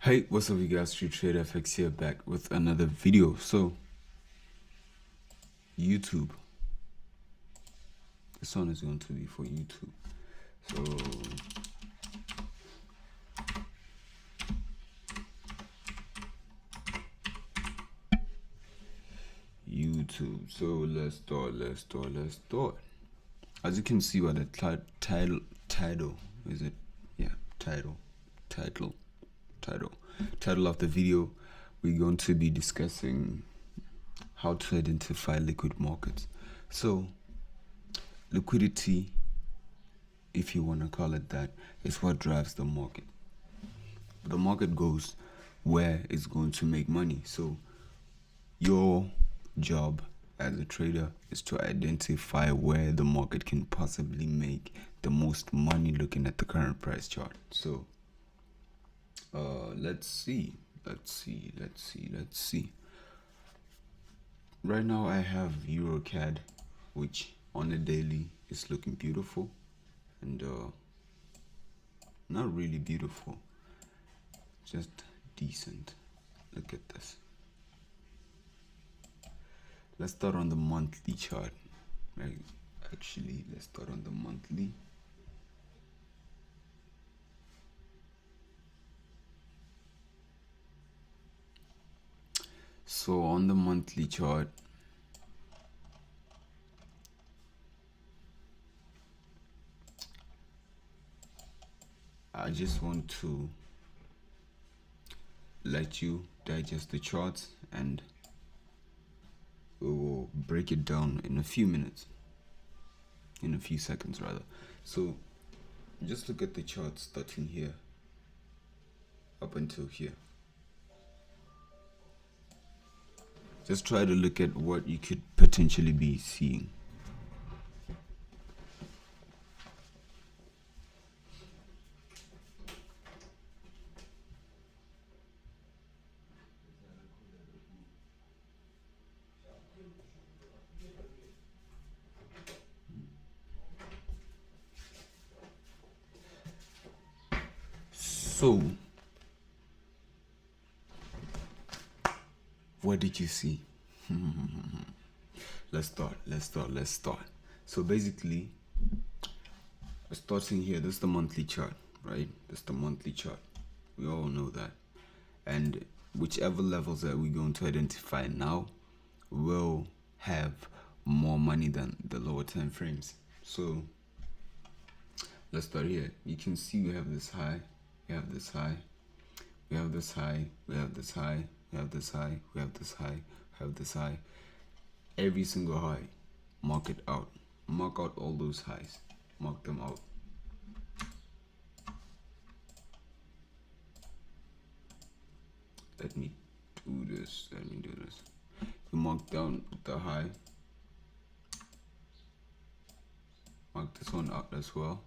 Hey, what's up you guys, Street Trader FX here, back with another video. So, YouTube. This one is going to be for YouTube. So, YouTube. So, let's start. As you can see by the title, is it? Yeah, title of the video, we're going to be discussing how to identify liquid markets. So, liquidity, if you want to call it that, is what drives the market. The market goes where it's going to make money. So your job as a trader is to identify where the market can possibly make the most money looking at the current price chart. So let's see. Right now I have EuroCAD, which on a daily is looking beautiful, and not really beautiful, just decent. Look at this. Let's start on the monthly chart. Right? Actually, let's start on the monthly. So on the monthly chart, I just want to let you digest the charts, and we will break it down in a few seconds rather. So just look at the chart starting here up until here. Just try to look at what you could potentially be seeing. So what did you see? Let's start. So basically, starting here, this is the monthly chart, right? This is the monthly chart. We all know that. And whichever levels that we're going to identify now will have more money than the lower time frames. So let's start here. You can see we have this high, we have this high, we have this high, we have this high, we have this high, we have this high, we have this high. Every single high, mark it out. Mark out all those highs. Mark them out. Let me do this. You mark down the high. Mark this one out as well.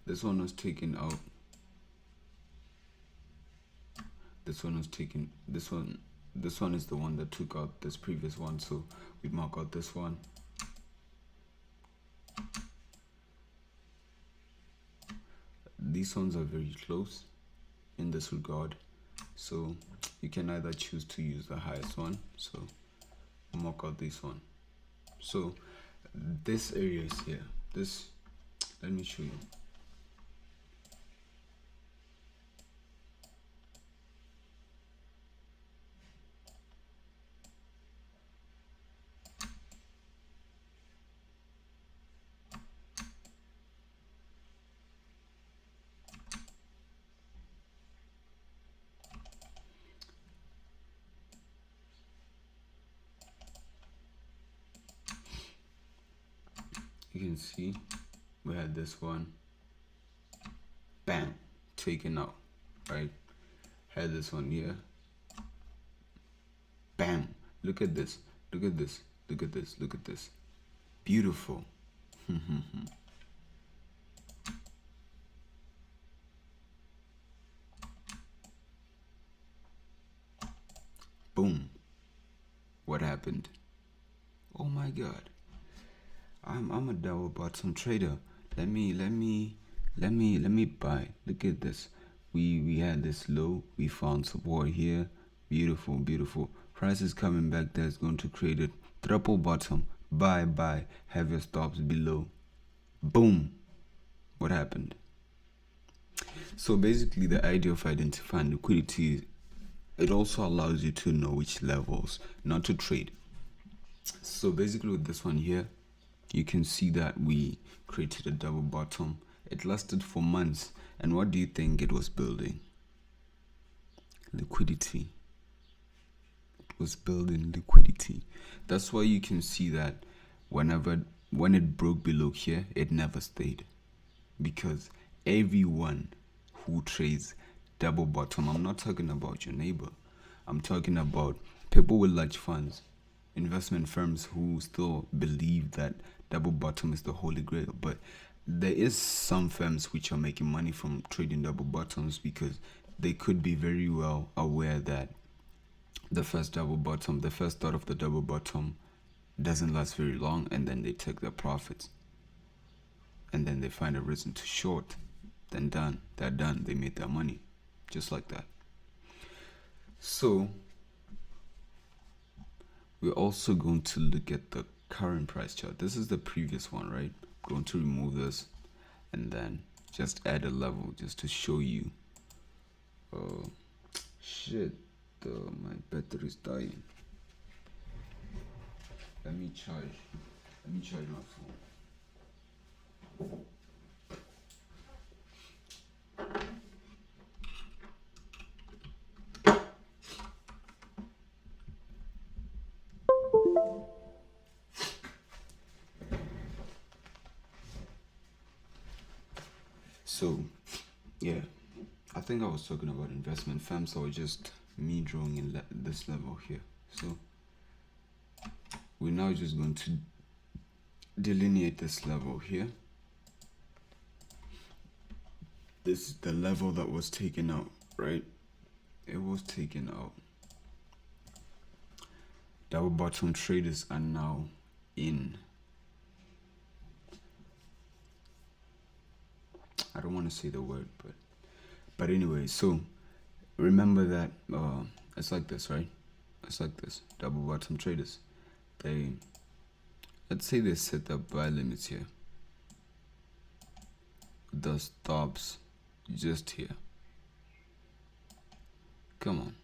This one was taken out. This one is the one that took out this previous one, so we mark out this one. These ones are very close in this regard, so you can either choose to use the highest one, so mark out this one. So this area is here. Let me show you. You can see we had this one, bam, taken out, right? Had this one here, bam. Look at this. Beautiful. Boom. What happened? Oh my god. I'm a double bottom trader. Let me buy. Look at this. We had this low. We found support here. Beautiful, beautiful. Price is coming back. That's going to create a triple bottom. Buy. Have your stops below. Boom. What happened? So basically, the idea of identifying liquidity, it also allows you to know which levels not to trade. So basically, with this one here, you can see that we created a double bottom. It lasted for months. And what do you think it was building? Liquidity. It was building liquidity. That's why you can see that when it broke below here, it never stayed. Because everyone who trades double bottom, I'm not talking about your neighbor, I'm talking about people with large funds, investment firms who still believe that double bottom is the holy grail. But there is some firms which are making money from trading double bottoms because they could be very well aware that the first double bottom, the first thought of the double bottom doesn't last very long, and then they take their profits. And then they find a reason to short. Then done. They're done. They made their money. Just like that. So we're also going to look at the current price chart. This is the previous one, right? I'm going to remove this and then just add a level just to show you. Shit, my battery is dying. Let me charge my phone. So, yeah, I think I was talking about investment firms, or just me drawing in this level here. So, we're now just going to delineate this level here. This is the level that was taken out, right? It was taken out. Double bottom traders are now in. I don't want to say the word, but anyway, so remember that it's like this, right? It's like this. Double bottom traders, let's say they set up buy limits here. The stops just here. Come on.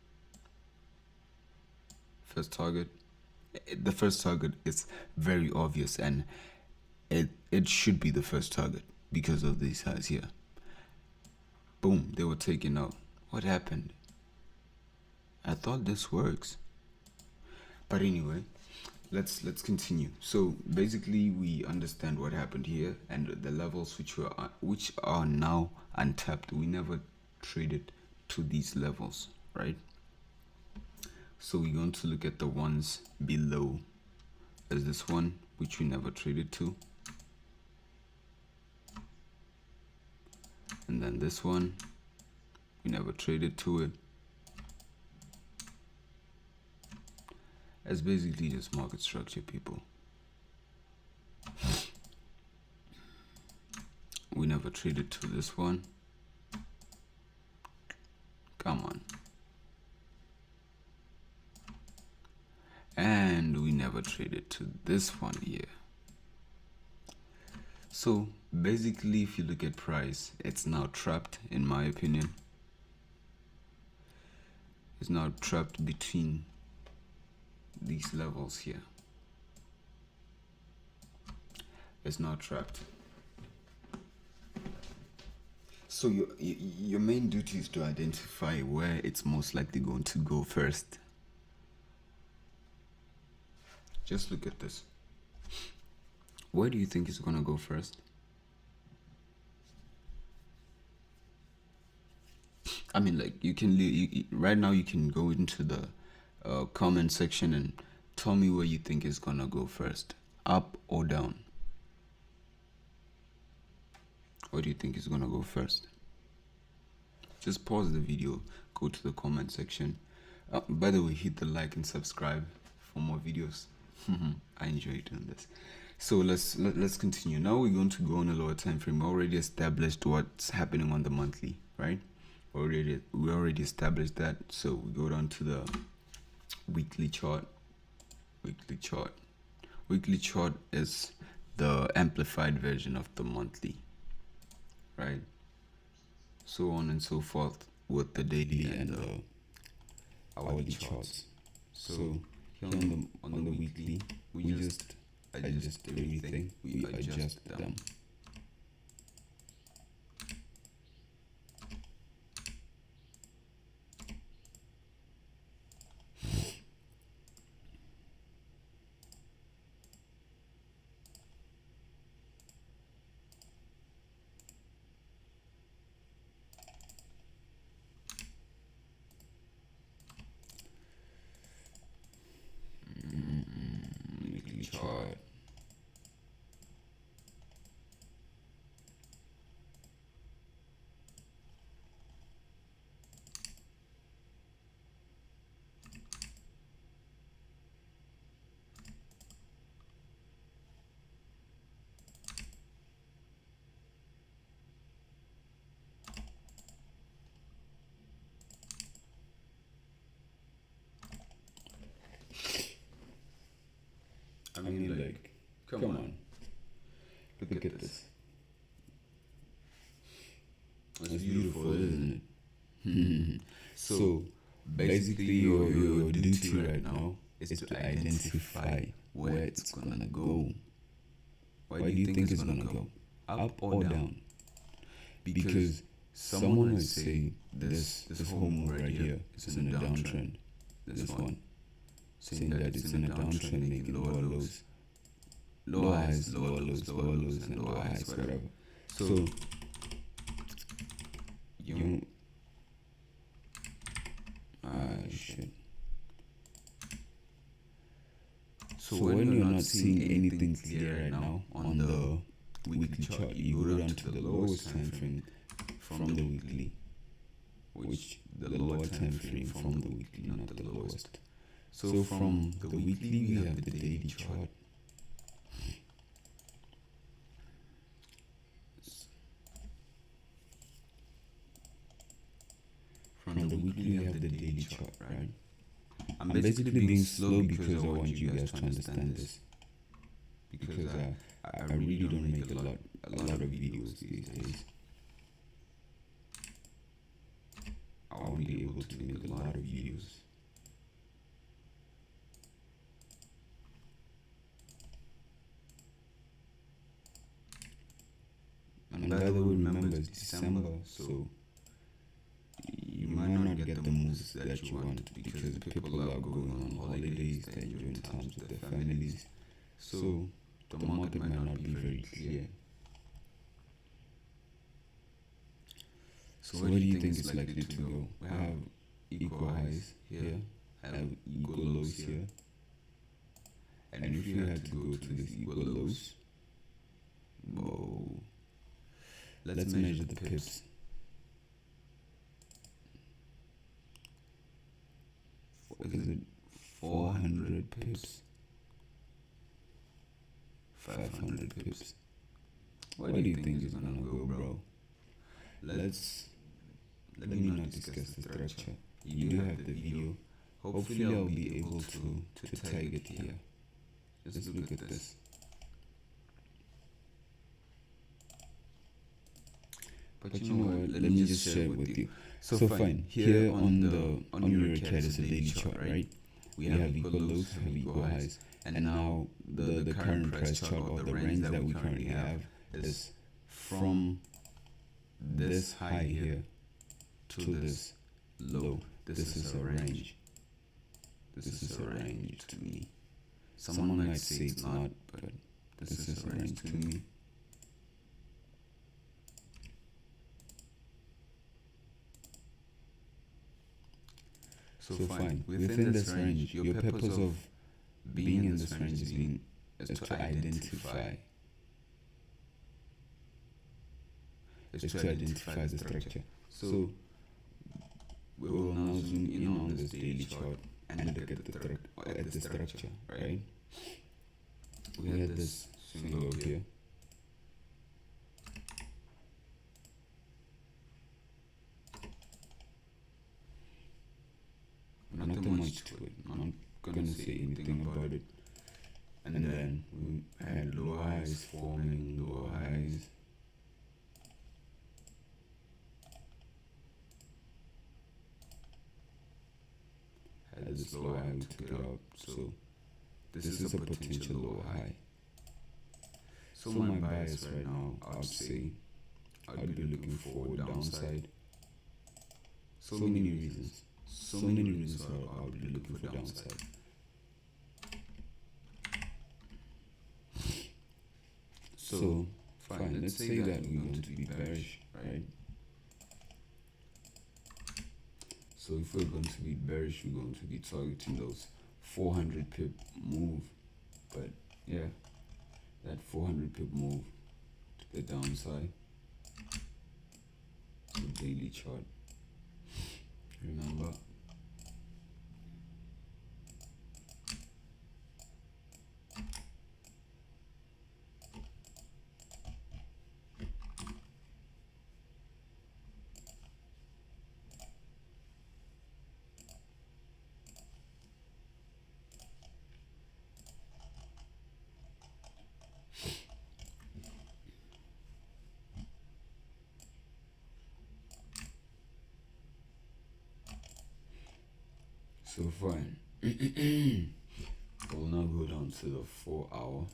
First target. The first target is very obvious, and it should be the first target because of these highs here. Boom, they were taken out. What happened? I thought this works. But anyway, let's continue. So basically, we understand what happened here and the levels which are now untapped. We never traded to these levels, right? So we're going to look at the ones below. There's this one which we never traded to, and then this one we never traded to it. It's basically just market structure, people. We never traded to this one. Come on. And we never traded to this one here. So basically, if you look at price, it's now trapped, in my opinion. It's now trapped between these levels here. It's now trapped. So your main duty is to identify where it's most likely going to go first. Just look at this. Where do you think it's going to go first? I mean, like, you can right now you can go into the comment section and tell me where you think it's going to go first, up or down. Where do you think it's going to go first? Just pause the video, go to the comment section, By the way, hit the like and subscribe for more videos. I enjoy doing this. So let's continue. Now we're going to go on a lower time frame. We already established what's happening on the monthly, right? We already established that. So we go down to the weekly chart. Weekly chart is the amplified version of the monthly, right? So on and so forth with the daily and the hourly charts. So here on the weekly, we just adjust everything. We adjust them. Weekly chart. I mean, like, come on. Look at this. It's beautiful, isn't it? So, basically, your duty right now is to identify where it's gonna go. Why do you think it's gonna go? Up or down? Because someone might say this whole move right here is in a downtrend. This one. Saying that it's in a downtrend, making lower lows. Lower highs, lower lows, and lower highs, whatever. So, shit. So when you're not seeing anything clear right now on the weekly chart, you go down to the lowest time frame from the weekly, which the lower time frame from the weekly, not the lowest. So from the weekly, we have the daily chart. From the weekly, we have the daily chart, right? I'm basically being slow because I want you guys to understand this. Because I really don't make a lot of videos these days. I won't be able to make a lot of videos. And by the way, remember it's December, so you might not get the moves that you want because people are going on holidays, they're enjoying times with their families. So the market might not be very clear. So where do you think it's likely to go? We have equal highs here, have equal lows here. And if you had to go to these equal lows, whoa, let's measure the pips. Is it 400 pips? 500 pips? Where do you think it's gonna go, bro? Let me not discuss the structure. You do have the video. Hopefully I'll be able to tag it here. Just look at this. But you know what? Let me just share it with you. So fine. Here on your cat is a daily chart, right? We have equal lows, we have equal highs, and now the current price chart or the range that we currently have is from this high here to this low. This is a range. This is a range to me. Someone might say it's not, but this is a range to me. So fine, within this range, your purpose of being in this range is to identify the structure. So we will now zoom in on this daily chart and look at the structure, right? We had this single here. Nothing much to it. I'm not gonna say anything about it. And then we had lower highs forming, lower highs. Had this lower high, took it out. So this is a potential lower high. So my bias right now, I'd say I'd be looking for downside. So many reasons. So many reasons why I would be looking for downside. So, fine, let's say that we're going to be bearish, right? So if we're going to be bearish, we're going to be targeting those 400 pip move. But yeah, that 400 pip move to the downside. So daily chart. Remember, so fine. We'll now go down to the 4 hour.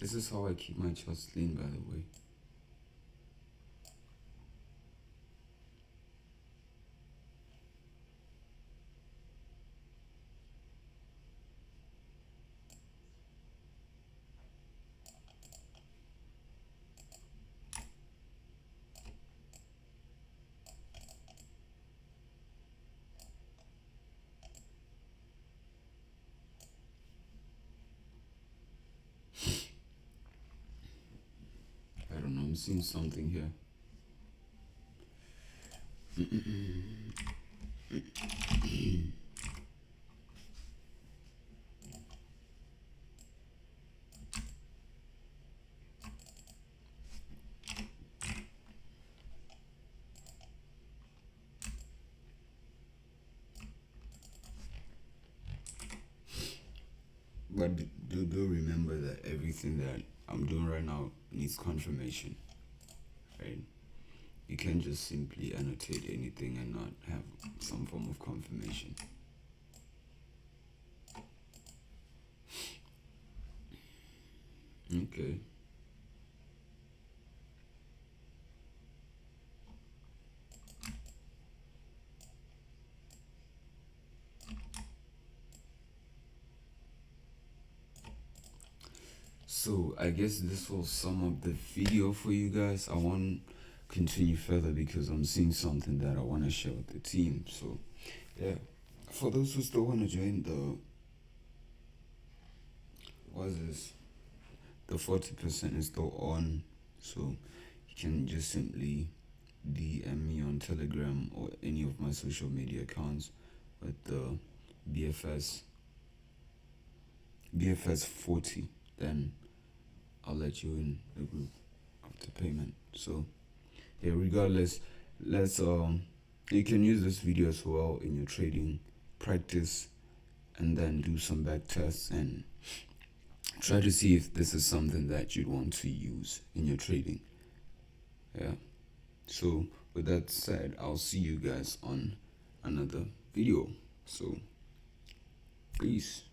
This is how I keep my charts clean, by the way. I don't know, I'm seeing something here. But do remember that everything that I'm doing right now needs confirmation, right? You can't just simply annotate anything and not have some form of confirmation. Okay. So I guess this will sum up the video for you guys. I want to continue further because I'm seeing something that I want to share with the team. So yeah, for those who still want to join the 40% is still on. So you can just simply DM me on Telegram or any of my social media accounts with the BFS 40. Then I'll let you in the group after payment. So yeah, regardless, let's you can use this video as well in your trading practice and then do some back tests and try to see if this is something that you'd want to use in your trading. Yeah. So with that said, I'll see you guys on another video. So peace.